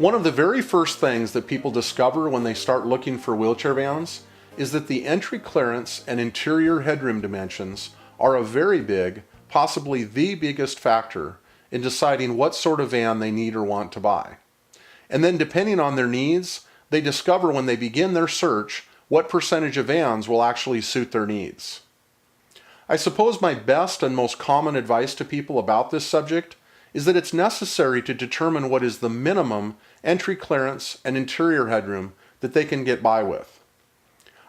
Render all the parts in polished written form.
One of the very first things that people discover when they start looking for wheelchair vans is that the entry clearance and interior headroom dimensions are a very big, possibly the biggest factor in deciding what sort of van they need or want to buy. And then depending on their needs, they discover when they begin their search what percentage of vans will actually suit their needs. I suppose my best and most common advice to people about this subject is that it's necessary to determine what is the minimum entry clearance and interior headroom that they can get by with.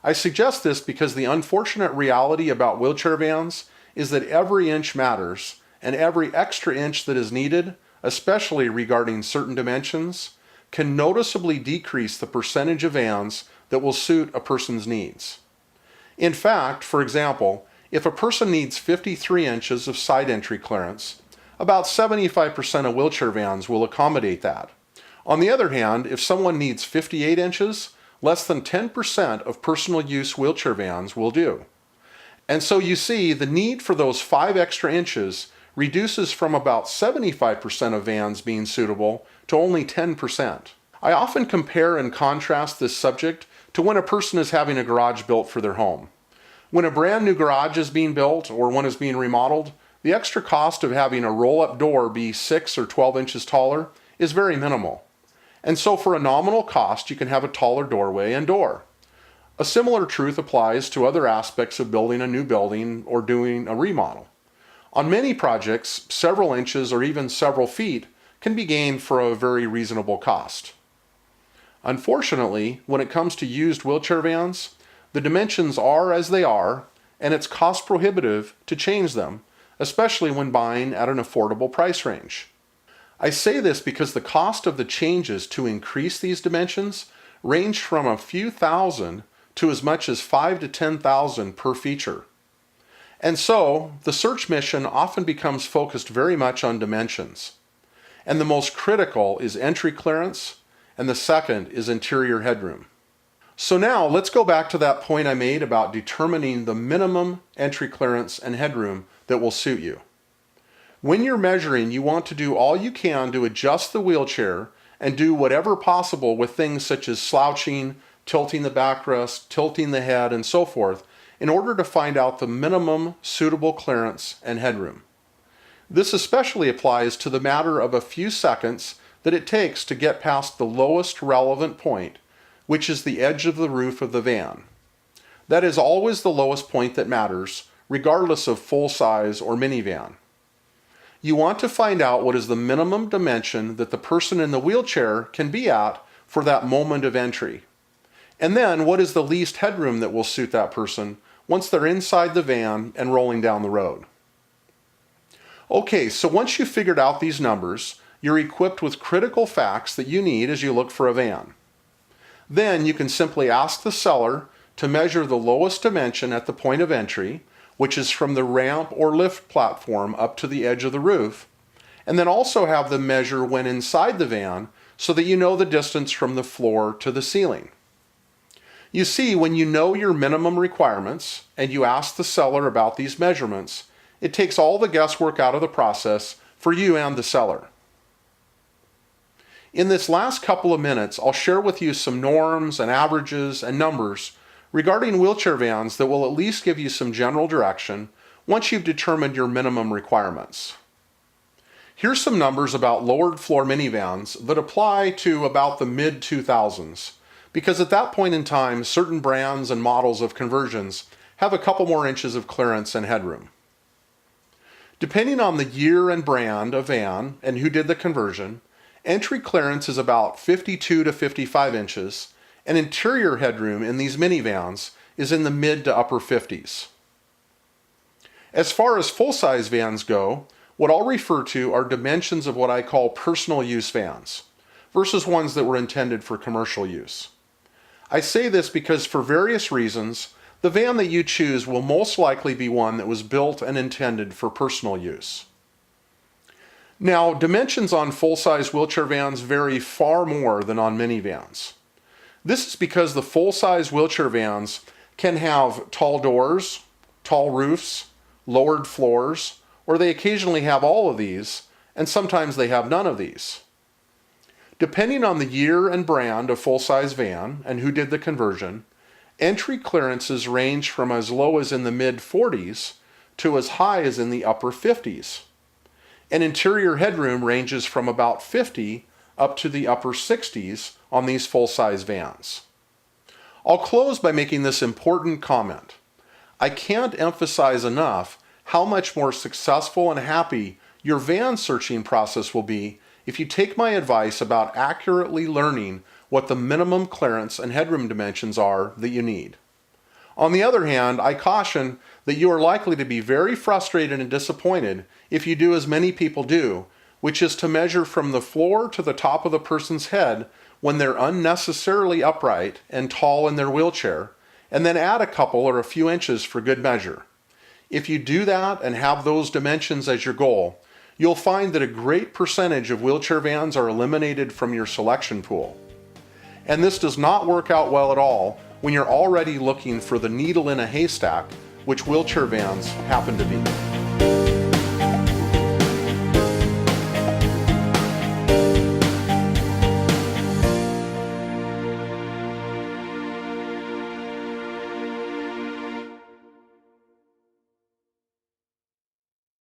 I suggest this because the unfortunate reality about wheelchair vans is that every inch matters, and every extra inch that is needed, especially regarding certain dimensions, can noticeably decrease the percentage of vans that will suit a person's needs. In fact, for example, if a person needs 53 inches of side entry clearance, about 75% of wheelchair vans will accommodate that. On the other hand, if someone needs 58 inches, less than 10% of personal use wheelchair vans will do. And so you see, the need for those 5 extra inches reduces from about 75% of vans being suitable to only 10%. I often compare and contrast this subject to when a person is having a garage built for their home. When a brand new garage is being built or one is being remodeled, the extra cost of having a roll-up door be 6 or 12 inches taller is very minimal. And so for a nominal cost, you can have a taller doorway and door. A similar truth applies to other aspects of building a new building or doing a remodel. On many projects, several inches or even several feet can be gained for a very reasonable cost. Unfortunately, when it comes to used wheelchair vans, the dimensions are as they are, and it's cost prohibitive to change them, especially when buying at an affordable price range. I say this because the cost of the changes to increase these dimensions range from a few thousand to as much as $5,000 to $10,000 per feature. And so, the search mission often becomes focused very much on dimensions. And the most critical is entry clearance, and the second is interior headroom. So now, let's go back to that point I made about determining the minimum entry clearance and headroom that will suit you. When you're measuring, you want to do all you can to adjust the wheelchair and do whatever possible with things such as slouching, tilting the backrest, tilting the head, and so forth, in order to find out the minimum suitable clearance and headroom. This especially applies to the matter of a few seconds that it takes to get past the lowest relevant point, which is the edge of the roof of the van. That is always the lowest point that matters, regardless of full-size or minivan. You want to find out what is the minimum dimension that the person in the wheelchair can be at for that moment of entry. And then what is the least headroom that will suit that person once they're inside the van and rolling down the road. Okay, so once you've figured out these numbers, you're equipped with critical facts that you need as you look for a van. Then you can simply ask the seller to measure the lowest dimension at the point of entry, which is from the ramp or lift platform up to the edge of the roof, and then also have them measure when inside the van so that you know the distance from the floor to the ceiling. You see, when you know your minimum requirements and you ask the seller about these measurements, it takes all the guesswork out of the process for you and the seller. In this last couple of minutes, I'll share with you some norms and averages and numbers regarding wheelchair vans that will at least give you some general direction once you've determined your minimum requirements. Here's some numbers about lowered floor minivans that apply to about the mid-2000s, because at that point in time, certain brands and models of conversions have a couple more inches of clearance and headroom. Depending on the year and brand of van and who did the conversion, entry clearance is about 52 to 55 inches, and interior headroom in these minivans is in the mid to upper 50s. As far as full-size vans go, what I'll refer to are dimensions of what I call personal use vans, versus ones that were intended for commercial use. I say this because for various reasons, the van that you choose will most likely be one that was built and intended for personal use. Now, dimensions on full-size wheelchair vans vary far more than on minivans. This is because the full-size wheelchair vans can have tall doors, tall roofs, lowered floors, or they occasionally have all of these, and sometimes they have none of these. Depending on the year and brand of full-size van and who did the conversion, entry clearances range from as low as in the mid-40s to as high as in the upper 50s. And interior headroom ranges from about 50 up to the upper 60s on these full-size vans. I'll close by making this important comment. I can't emphasize enough how much more successful and happy your van searching process will be if you take my advice about accurately learning what the minimum clearance and headroom dimensions are that you need. On the other hand, I caution that you are likely to be very frustrated and disappointed if you do as many people do, which is to measure from the floor to the top of the person's head when they're unnecessarily upright and tall in their wheelchair, and then add a couple or a few inches for good measure. If you do that and have those dimensions as your goal, you'll find that a great percentage of wheelchair vans are eliminated from your selection pool. And this does not work out well at all when you're already looking for the needle in a haystack, which wheelchair vans happen to be.